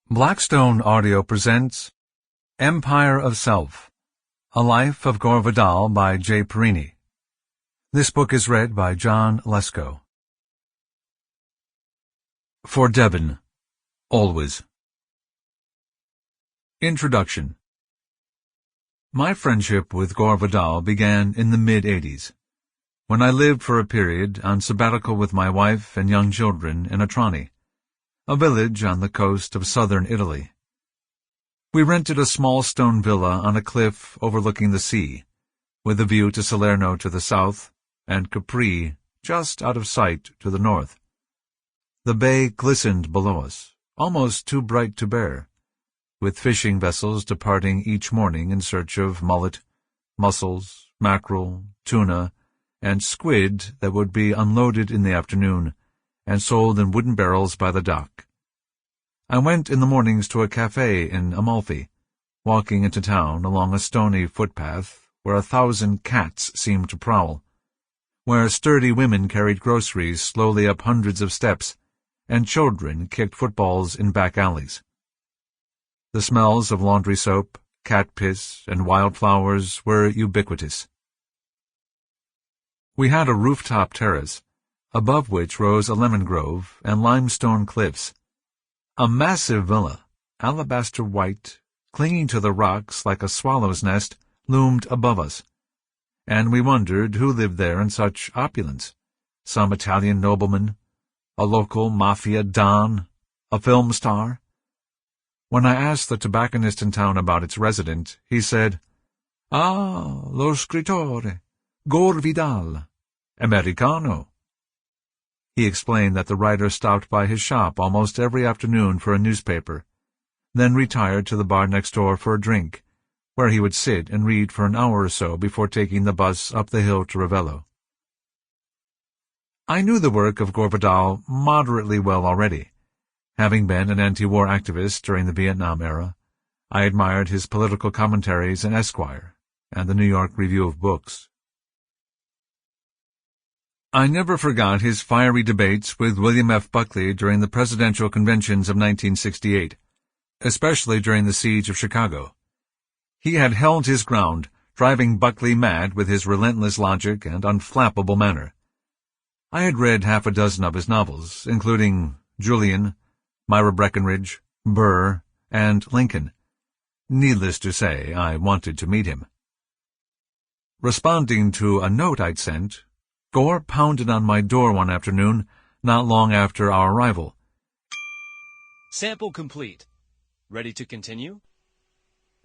Blackstone Audio presents Empire of Self, A Life of Gore Vidal by J. Parini. This book is read by John Lescault. For Devon, always. Introduction. My friendship with Gore Vidal began in the mid-'80s, when I lived for a period on sabbatical with my wife and young children in Atrani, a village on the coast of southern Italy. We rented a small stone villa on a cliff overlooking the sea, with a view to Salerno to the south and Capri just out of sight to the north. The bay glistened below us, almost too bright to bear, with fishing vessels departing each morning in search of mullet, mussels, mackerel, tuna, and squid that would be unloaded in the afternoon and sold in wooden barrels by the dock. I went in the mornings to a cafe in Amalfi, walking into town along a stony footpath where 1,000 cats seemed to prowl, where sturdy women carried groceries slowly up hundreds of steps, and children kicked footballs in back alleys. The smells of laundry soap, cat piss, and wildflowers were ubiquitous. We had a rooftop terrace, above which rose a lemon grove and limestone cliffs. A massive villa, alabaster white, clinging to the rocks like a swallow's nest, loomed above us, and we wondered who lived there in such opulence. Some Italian nobleman, a local mafia don, a film star? When I asked the tobacconist in town about its resident, he said, "Ah, lo scrittore, Gore Vidal, Americano." He explained that the writer stopped by his shop almost every afternoon for a newspaper, then retired to the bar next door for a drink, where he would sit and read for an hour or so before taking the bus up the hill to Ravello. I knew the work of Gore Vidal moderately well already. Having been an anti-war activist during the Vietnam era, I admired his political commentaries in Esquire and the New York Review of Books. I never forgot his fiery debates with William F. Buckley during the presidential conventions of 1968, especially during the siege of Chicago. He had held his ground, driving Buckley mad with his relentless logic and unflappable manner. I had read half a dozen of his novels, including Julian, Myra Breckinridge, Burr, and Lincoln. Needless to say, I wanted to meet him. Responding to a note I'd sent, Gore pounded on my door one afternoon, not long after our arrival. Sample complete. Ready to continue?